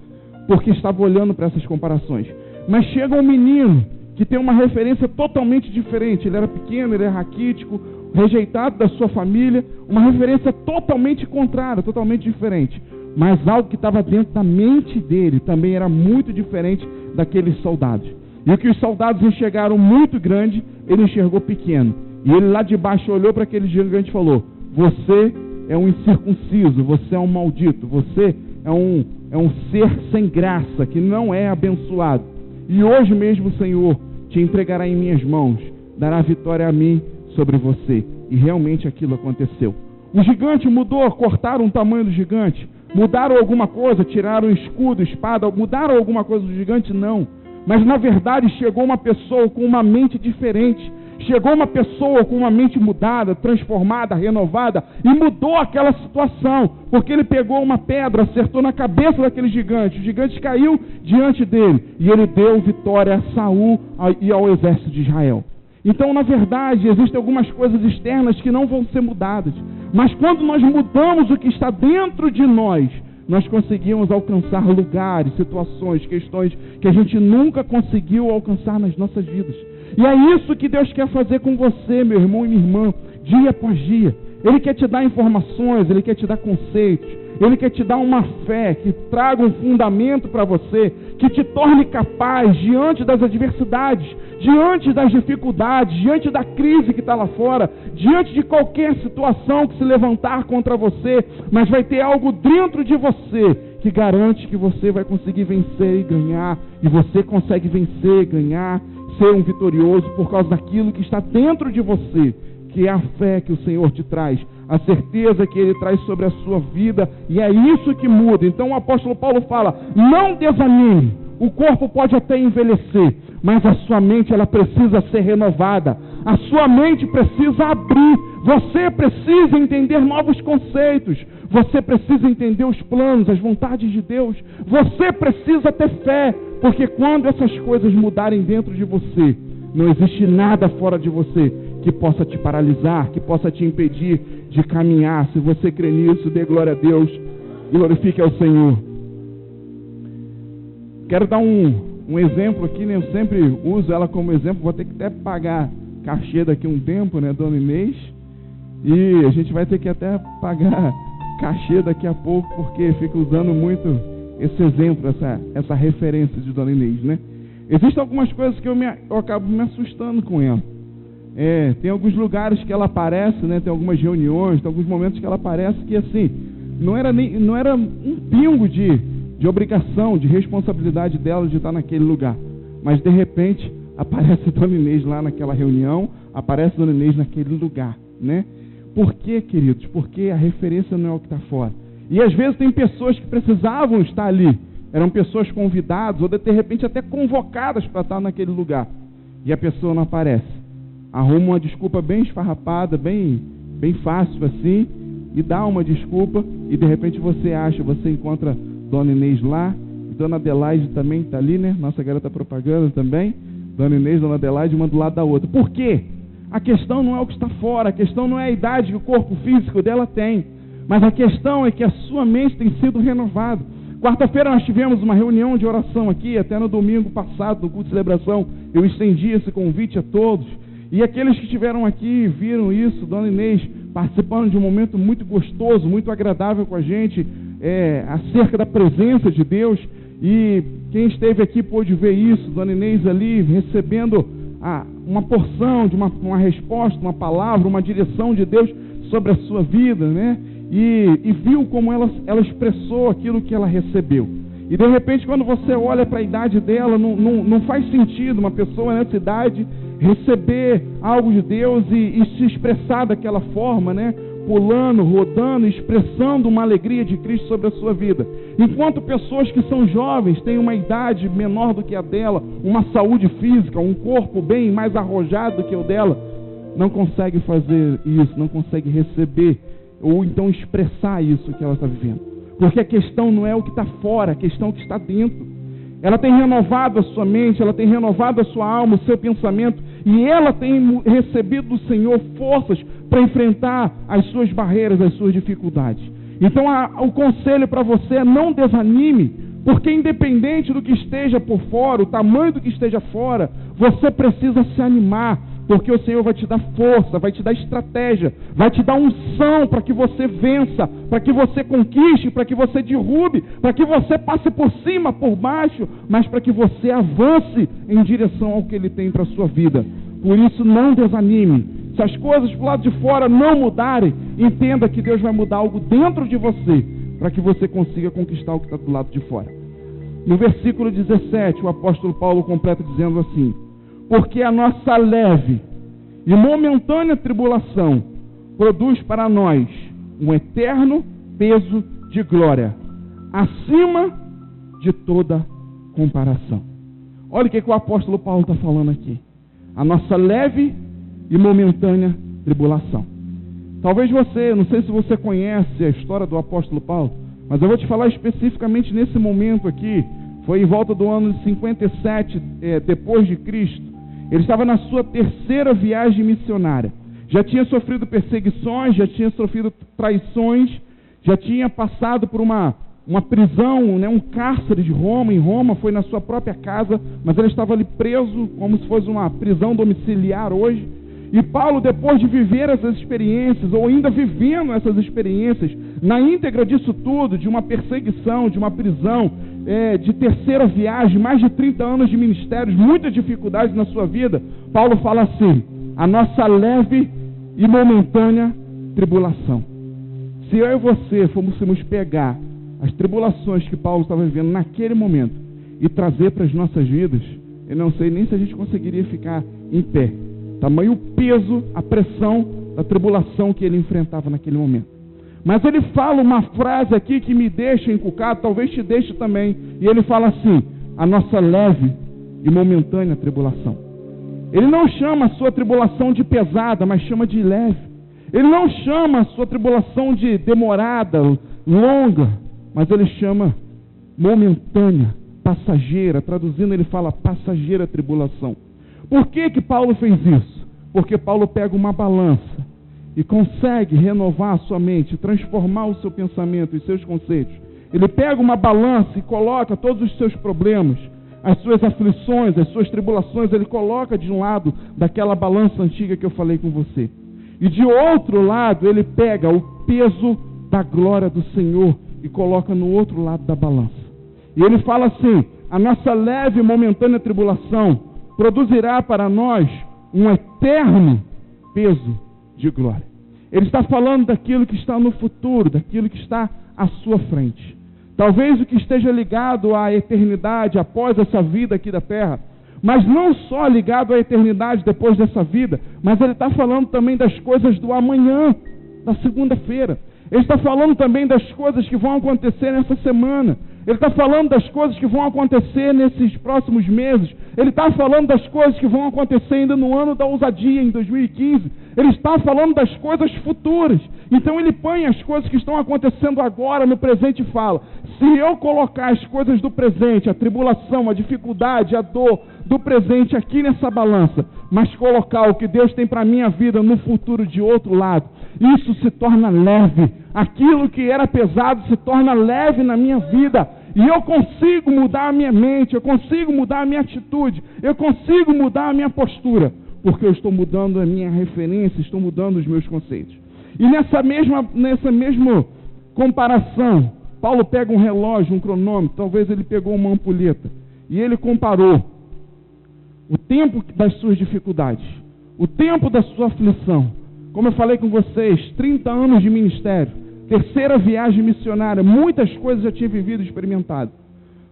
porque estava olhando para essas comparações. Mas chega um menino que tem uma referência totalmente diferente. Ele era pequeno, ele era raquítico, rejeitado da sua família, uma referência totalmente contrária, totalmente diferente. Mas algo que estava dentro da mente dele também era muito diferente daqueles soldados. E o que os soldados enxergaram muito grande, ele enxergou pequeno. E ele lá de baixo olhou para aquele gigante e falou: você é um incircunciso, você é um maldito, você é um ser sem graça, que não é abençoado. E hoje mesmo o Senhor te entregará em minhas mãos, dará vitória a mim sobre você. E realmente aquilo aconteceu. O gigante mudou, cortaram o tamanho do gigante, mudaram alguma coisa, tiraram escudo, espada, mudaram alguma coisa do gigante? Não. Mas na verdade chegou uma pessoa com uma mente diferente, chegou uma pessoa com uma mente mudada, transformada, renovada, e mudou aquela situação, porque ele pegou uma pedra, acertou na cabeça daquele gigante, o gigante caiu diante dele, e ele deu vitória a Saul e ao exército de Israel. Então, na verdade, existem algumas coisas externas que não vão ser mudadas, mas quando nós mudamos o que está dentro de nós, nós conseguimos alcançar lugares, situações, questões que a gente nunca conseguiu alcançar nas nossas vidas. E é isso que Deus quer fazer com você, meu irmão e minha irmã, dia após dia. Ele quer te dar informações, Ele quer te dar conceitos, Ele quer te dar uma fé que traga um fundamento para você, que te torne capaz diante das adversidades, diante das dificuldades, diante da crise que está lá fora, diante de qualquer situação que se levantar contra você, mas vai ter algo dentro de você que garante que você vai conseguir vencer e ganhar, e você consegue vencer, ganhar, ser um vitorioso por causa daquilo que está dentro de você, que é a fé que o Senhor te traz, a certeza que Ele traz sobre a sua vida, e é isso que muda. Então o apóstolo Paulo fala, não desanime, o corpo pode até envelhecer, mas a sua mente ela precisa ser renovada, a sua mente precisa abrir, você precisa entender novos conceitos, você precisa entender os planos, as vontades de Deus, você precisa ter fé, porque quando essas coisas mudarem dentro de você, não existe nada fora de você que possa te paralisar, que possa te impedir de caminhar. Se você crê nisso, dê glória a Deus, glorifique ao Senhor. Quero dar um exemplo aqui, né? Eu sempre uso ela como exemplo, vou ter que até pagar cachê daqui a um tempo, né, Dona Inês? E a gente vai ter que até pagar cachê daqui a pouco, porque fica usando muito esse exemplo, essa referência de Dona Inês, né? Existem algumas coisas que eu acabo me assustando com ela. Tem alguns lugares que ela aparece, né? Tem algumas reuniões, tem alguns momentos que ela aparece que assim, não era um pingo de obrigação, de responsabilidade dela de estar naquele lugar. Mas de repente aparece Dona Inês lá naquela reunião, aparece Dona Inês naquele lugar, né? Por quê, queridos? Porque a referência não é o que está fora. E às vezes tem pessoas que precisavam estar ali, eram pessoas convidadas, ou de repente até convocadas para estar naquele lugar, e a pessoa não aparece. Arruma uma desculpa bem esfarrapada, bem fácil assim, e dá uma desculpa, e de repente você encontra Dona Inês lá, e Dona Adelaide também está ali, né? Nossa garota propaganda também, Dona Inês e Dona Adelaide, uma do lado da outra. Por quê? A questão não é o que está fora, a questão não é a idade que o corpo físico dela tem, mas a questão é que a sua mente tem sido renovada. Quarta-feira nós tivemos uma reunião de oração aqui, até no domingo passado, no culto de celebração, eu estendi esse convite a todos, e aqueles que estiveram aqui viram isso, Dona Inês participando de um momento muito gostoso, muito agradável com a gente, acerca da presença de Deus, e quem esteve aqui pôde ver isso, Dona Inês ali recebendo uma porção de uma resposta, uma palavra, uma direção de Deus sobre a sua vida, né? E viu como ela expressou aquilo que ela recebeu. E de repente, quando você olha para a idade dela, não faz sentido uma pessoa nessa idade receber algo de Deus e se expressar daquela forma, né? Pulando, rodando, expressando uma alegria de Cristo sobre a sua vida. Enquanto pessoas que são jovens, têm uma idade menor do que a dela, uma saúde física, um corpo bem mais arrojado do que o dela, não consegue fazer isso, não consegue receber, ou então expressar isso que ela está vivendo. Porque a questão não é o que está fora, a questão é o que está dentro. Ela tem renovado a sua mente, ela tem renovado a sua alma, o seu pensamento, e ela tem recebido do Senhor forças para enfrentar as suas barreiras, as suas dificuldades. Então o conselho para você é não desanime, porque independente do que esteja por fora, o tamanho do que esteja fora, você precisa se animar, porque o Senhor vai te dar força, vai te dar estratégia, vai te dar unção para que você vença, para que você conquiste, para que você derrube, para que você passe por cima, por baixo, mas para que você avance em direção ao que Ele tem para a sua vida. Por isso não desanime. Se as coisas do lado de fora não mudarem, entenda que Deus vai mudar algo dentro de você, para que você consiga conquistar o que está do lado de fora. No versículo 17, o apóstolo Paulo completa dizendo assim: porque a nossa leve e momentânea tribulação produz para nós um eterno peso de glória, acima de toda comparação. Olha o que o apóstolo Paulo está falando aqui. A nossa leve e momentânea tribulação. Talvez você, não sei se você conhece a história do apóstolo Paulo, mas eu vou te falar especificamente nesse momento aqui. Foi em volta do ano de 57 depois de Cristo. Ele estava na sua terceira viagem missionária. Já tinha sofrido perseguições, já tinha sofrido traições, já tinha passado por uma prisão, né, um cárcere de Roma. Em Roma, foi na sua própria casa, mas ele estava ali preso, como se fosse uma prisão domiciliar hoje. E Paulo, depois de viver essas experiências, ou ainda vivendo essas experiências, na íntegra disso tudo, de uma perseguição, de uma prisão, de terceira viagem, mais de 30 anos de ministérios, muitas dificuldades na sua vida, Paulo fala assim: a nossa leve e momentânea tribulação. Se eu e você fôssemos pegar as tribulações que Paulo estava vivendo naquele momento e trazer para as nossas vidas, eu não sei nem se a gente conseguiria ficar em pé. Tamanho o peso, a pressão da tribulação que ele enfrentava naquele momento. Mas ele fala uma frase aqui que me deixa encucado, talvez te deixe também. E ele fala assim: a nossa leve e momentânea tribulação. Ele não chama a sua tribulação de pesada, mas chama de leve. Ele não chama a sua tribulação de demorada, longa, mas ele chama momentânea, passageira. Traduzindo, ele fala passageira tribulação. Por que que Paulo fez isso? Porque Paulo pega uma balança e consegue renovar a sua mente, transformar o seu pensamento e seus conceitos. Ele pega uma balança e coloca todos os seus problemas, as suas aflições, as suas tribulações, ele coloca de um lado daquela balança antiga que eu falei com você. E de outro lado, ele pega o peso da glória do Senhor e coloca no outro lado da balança. E ele fala assim: a nossa leve e momentânea tribulação produzirá para nós um eterno peso de glória. Ele está falando daquilo que está no futuro, daquilo que está à sua frente. Talvez o que esteja ligado à eternidade após essa vida aqui da terra, mas não só ligado à eternidade depois dessa vida, mas ele está falando também das coisas do amanhã, da segunda-feira. Ele está falando também das coisas que vão acontecer nessa semana. Ele está falando das coisas que vão acontecer nesses próximos meses. Ele está falando das coisas que vão acontecer ainda no ano da ousadia, em 2015. Ele está falando das coisas futuras. Então ele põe as coisas que estão acontecendo agora no presente e fala: se eu colocar as coisas do presente, a tribulação, a dificuldade, a dor do presente aqui nessa balança, mas colocar o que Deus tem para a minha vida no futuro de outro lado, isso se torna leve. Aquilo que era pesado se torna leve na minha vida. E eu consigo mudar a minha mente, eu consigo mudar a minha atitude, eu consigo mudar a minha postura, porque eu estou mudando a minha referência, estou mudando os meus conceitos. E nessa mesma comparação, Paulo pega um relógio, um cronômetro, talvez ele pegou uma ampulheta, e ele comparou o tempo das suas dificuldades, o tempo da sua aflição. Como eu falei com vocês, 30 anos de ministério, terceira viagem missionária, muitas coisas eu tinha vivido e experimentado.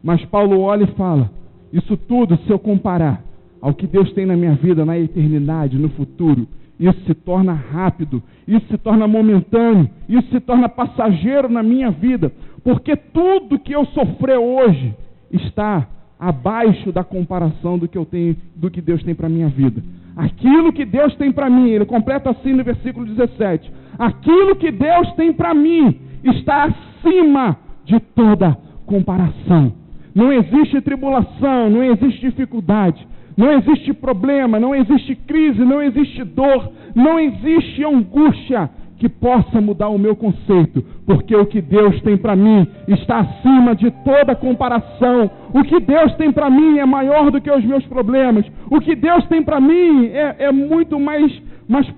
Mas Paulo olha e fala: isso tudo, se eu comparar ao que Deus tem na minha vida, na eternidade, no futuro, isso se torna rápido, isso se torna momentâneo, isso se torna passageiro na minha vida, porque tudo que eu sofrer hoje está abaixo da comparação do que eu tenho, do que Deus tem para a minha vida. Aquilo que Deus tem para mim, ele completa assim no versículo 17: aquilo que Deus tem para mim está acima de toda comparação. Não existe tribulação, não existe dificuldade, não existe problema, não existe crise, não existe dor, não existe angústia que possa mudar o meu conceito, porque o que Deus tem para mim está acima de toda comparação. O que Deus tem para mim é maior do que os meus problemas. O que Deus tem para mim é muito mais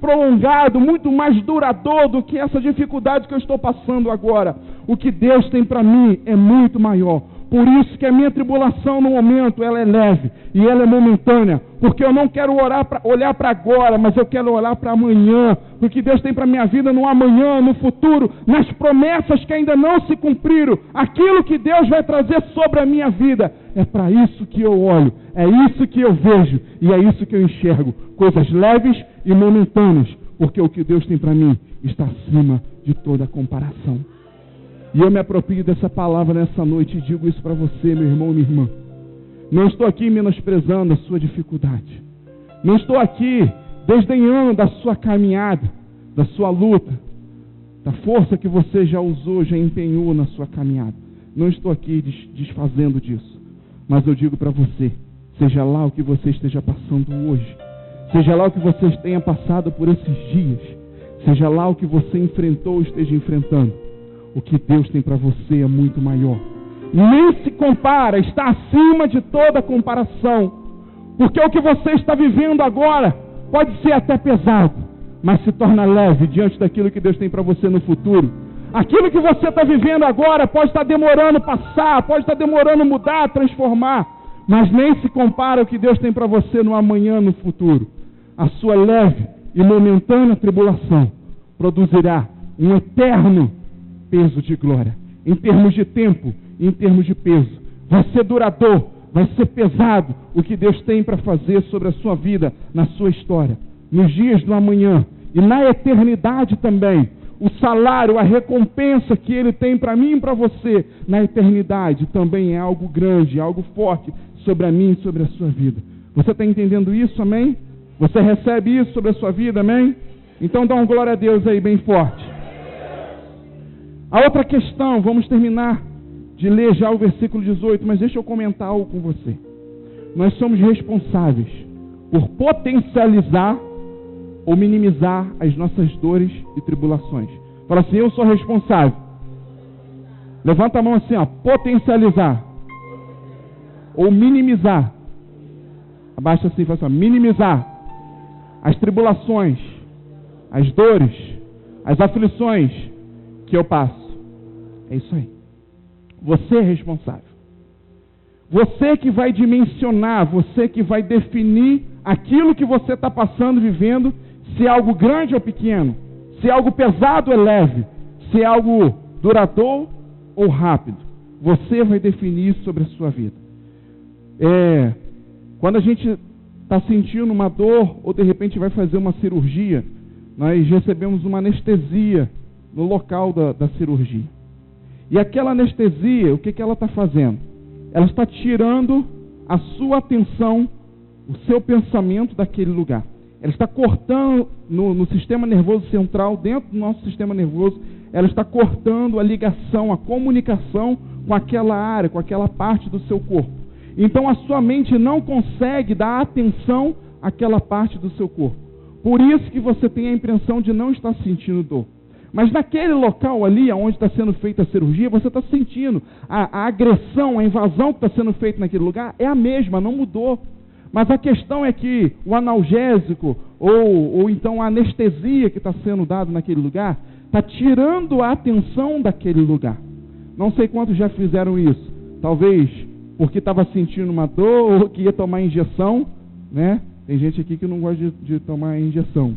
prolongado, muito mais duradouro do que essa dificuldade que eu estou passando agora. O que Deus tem para mim é muito maior. Por isso que a minha tribulação no momento, ela é leve e ela é momentânea, porque eu não quero olhar para agora, mas eu quero olhar para amanhã, porque Deus tem para a minha vida no amanhã, no futuro, nas promessas que ainda não se cumpriram, aquilo que Deus vai trazer sobre a minha vida. É para isso que eu olho, é isso que eu vejo e é isso que eu enxergo, coisas leves e momentâneas, porque o que Deus tem para mim está acima de toda comparação. E eu me aproprio dessa palavra nessa noite e digo isso para você, meu irmão e minha irmã. Não estou aqui menosprezando a sua dificuldade. Não estou aqui desdenhando da sua caminhada, da sua luta, da força que você já usou, já empenhou na sua caminhada. Não estou aqui desfazendo disso. Mas eu digo para você, seja lá o que você esteja passando hoje, seja lá o que você tenha passado por esses dias, seja lá o que você enfrentou ou esteja enfrentando, o que Deus tem para você é muito maior. Nem se compara, está acima de toda comparação. Porque o que você está vivendo agora pode ser até pesado, mas se torna leve diante daquilo que Deus tem para você no futuro. Aquilo que você está vivendo agora pode estar demorando passar, pode estar demorando mudar, transformar, mas nem se compara ao que Deus tem para você no amanhã, no futuro. A sua leve e momentânea tribulação produzirá um eterno peso de glória em termos de tempo e em termos de peso. Vai ser duradouro, vai ser pesado o que Deus tem para fazer sobre a sua vida, na sua história, nos dias do amanhã e na eternidade também. O salário, a recompensa que Ele tem para mim e para você na eternidade também é algo grande, algo forte sobre a mim e sobre a sua vida. Você está entendendo isso, amém? Você recebe isso sobre a sua vida, amém? Então dá uma glória a Deus aí bem forte. A outra questão, vamos terminar de ler já o versículo 18, mas deixa eu comentar algo com você. Nós somos responsáveis por potencializar ou minimizar as nossas dores e tribulações. Fala assim, eu sou responsável. Levanta a mão assim, ó, potencializar ou minimizar. Abaixa assim, fala assim, ó, minimizar as tribulações, as dores, as aflições que eu passo. É isso aí. Você é responsável. Você que vai dimensionar, você que vai definir aquilo que você está passando, vivendo, se é algo grande ou pequeno, se é algo pesado ou leve, se é algo duradouro ou rápido. Você vai definir isso sobre a sua vida. Quando a gente está sentindo uma dor, ou de repente vai fazer uma cirurgia, nós recebemos uma anestesia no local da cirurgia. E aquela anestesia, o que ela está fazendo? Ela está tirando a sua atenção, o seu pensamento daquele lugar. Ela está cortando no sistema nervoso central, dentro do nosso sistema nervoso, ela está cortando a ligação, a comunicação com aquela área, com aquela parte do seu corpo. Então a sua mente não consegue dar atenção àquela parte do seu corpo. Por isso que você tem a impressão de não estar sentindo dor. Mas naquele local ali, onde está sendo feita a cirurgia, você está sentindo a agressão, a invasão que está sendo feita naquele lugar é a mesma, não mudou. Mas a questão é que o analgésico ou então a anestesia que está sendo dado naquele lugar está tirando a atenção daquele lugar. Não sei quantos já fizeram isso. Talvez porque estava sentindo uma dor ou que ia tomar injeção, né? Tem gente aqui que não gosta de tomar injeção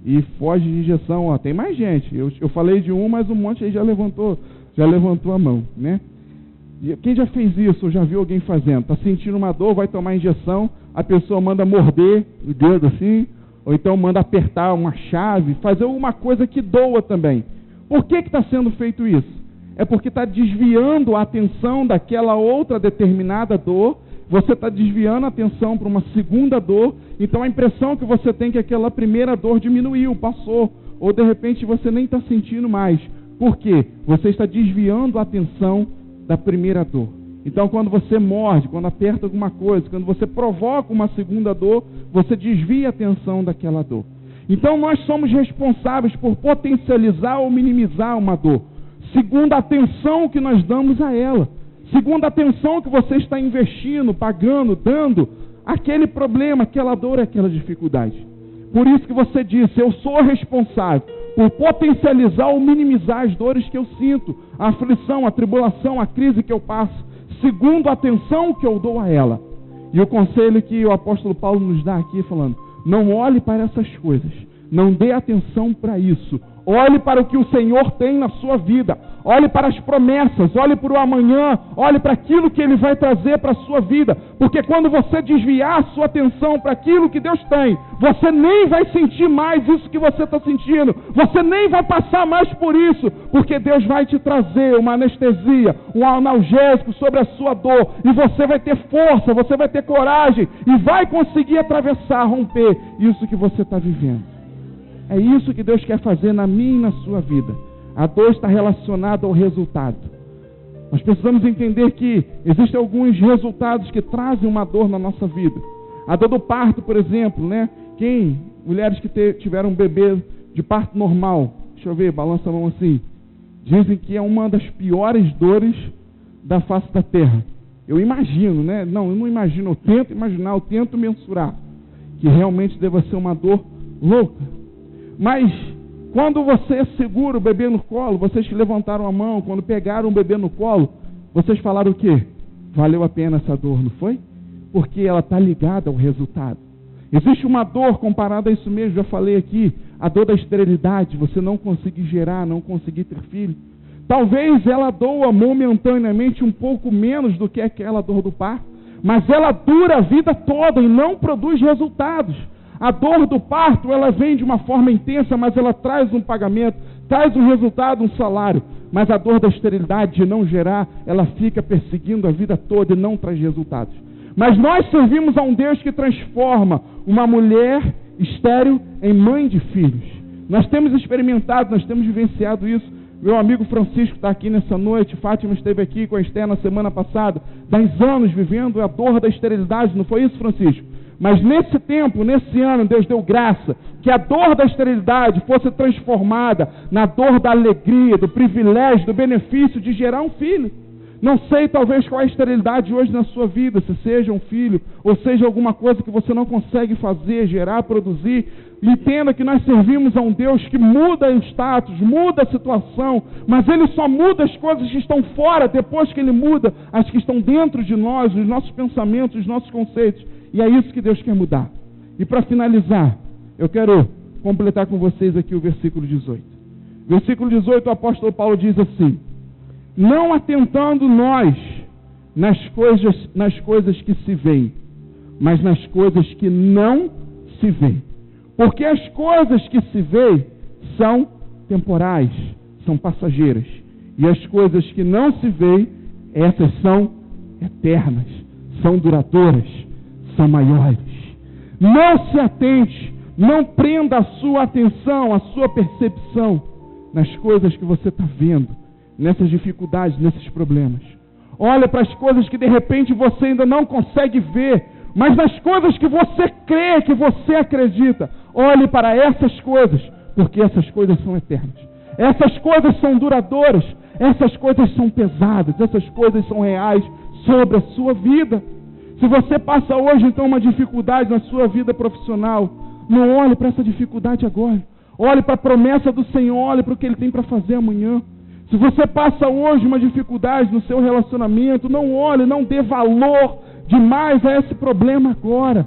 e foge de injeção. Ó, tem mais gente. Eu falei de um, mas um monte aí já levantou a mão, né? E quem já fez isso ou já viu alguém fazendo? Está sentindo uma dor, vai tomar injeção, a pessoa manda morder o dedo assim, ou então manda apertar uma chave, fazer alguma coisa que doa também. Por que está sendo feito isso? É porque está desviando a atenção daquela outra determinada dor, você está desviando a atenção para uma segunda dor, então a impressão que você tem é que aquela primeira dor diminuiu, passou, ou de repente você nem está sentindo mais. Por quê? Você está desviando a atenção da primeira dor. Então quando você morde, quando aperta alguma coisa, quando você provoca uma segunda dor, você desvia a atenção daquela dor. Então nós somos responsáveis por potencializar ou minimizar uma dor, segundo a atenção que nós damos a ela, segundo a atenção que você está investindo, pagando, dando aquele problema, aquela dor, aquela dificuldade. Por isso que você disse, eu sou responsável por potencializar ou minimizar as dores que eu sinto, a aflição, a tribulação, a crise que eu passo, segundo a atenção que eu dou a ela. E o conselho que o apóstolo Paulo nos dá aqui, falando, não olhe para essas coisas, não dê atenção para isso, olhe para o que o Senhor tem na sua vida, olhe para as promessas, olhe para o amanhã, olhe para aquilo que Ele vai trazer para a sua vida, porque quando você desviar a sua atenção para aquilo que Deus tem, você nem vai sentir mais isso que você está sentindo, você nem vai passar mais por isso, porque Deus vai te trazer uma anestesia, um analgésico sobre a sua dor, e você vai ter força, você vai ter coragem, e vai conseguir atravessar, romper isso que você está vivendo. É isso que Deus quer fazer na minha e na sua vida. A dor está relacionada ao resultado. Nós precisamos entender que existem alguns resultados que trazem uma dor na nossa vida. A dor do parto, por exemplo, né? Mulheres que tiveram um bebê de parto normal, deixa eu ver, balança a mão assim, dizem que é uma das piores dores da face da terra. Eu imagino, né? Não, eu não imagino, eu tento imaginar, eu tento mensurar, que realmente deva ser uma dor louca. Mas quando você segura o bebê no colo, vocês que levantaram a mão, quando pegaram o bebê no colo, vocês falaram o quê? Valeu a pena essa dor, não foi? Porque ela está ligada ao resultado. Existe uma dor comparada a isso mesmo, já falei aqui, a dor da esterilidade, você não conseguir gerar, não conseguir ter filho. Talvez ela doa momentaneamente um pouco menos do que aquela dor do parto, mas ela dura a vida toda e não produz resultados. A dor do parto, ela vem de uma forma intensa, mas ela traz um pagamento, traz um resultado, um salário. Mas a dor da esterilidade, de não gerar, ela fica perseguindo a vida toda e não traz resultados. Mas nós servimos a um Deus que transforma uma mulher estéril em mãe de filhos. Nós temos experimentado, nós temos vivenciado isso. Meu amigo Francisco está aqui nessa noite, Fátima esteve aqui com a Esther na semana passada, 10 anos vivendo a dor da esterilidade, não foi isso, Francisco? Mas nesse tempo, nesse ano, Deus deu graça que a dor da esterilidade fosse transformada na dor da alegria, do privilégio, do benefício de gerar um filho. Não sei talvez qual é a esterilidade hoje na sua vida, se seja um filho, ou seja alguma coisa que você não consegue fazer, gerar, produzir. Entenda que nós servimos a um Deus que muda o status, muda a situação, mas Ele só muda as coisas que estão fora, depois que Ele muda as que estão dentro de nós, os nossos pensamentos, os nossos conceitos. E é isso que Deus quer mudar. E para finalizar, eu quero completar com vocês aqui o versículo 18. Versículo 18, o apóstolo Paulo diz assim: não atentando nós nas coisas que se veem, mas nas coisas que não se veem. Porque as coisas que se veem são temporais, são passageiras. E as coisas que não se veem, essas são eternas, são duradouras, são maiores. Não se atente, não prenda a sua atenção, a sua percepção nas coisas que você está vendo, nessas dificuldades, nesses problemas. Olha para as coisas que de repente você ainda não consegue ver, mas nas coisas que você crê, que você acredita. Olhe para essas coisas, porque essas coisas são eternas. Essas coisas são duradouras, essas coisas são pesadas, essas coisas são reais sobre a sua vida. Se você passa hoje então uma dificuldade na sua vida profissional, não olhe para essa dificuldade agora. Olhe para a promessa do Senhor, olhe para o que Ele tem para fazer amanhã. Se você passa hoje uma dificuldade no seu relacionamento, não olhe, não dê valor demais a esse problema agora.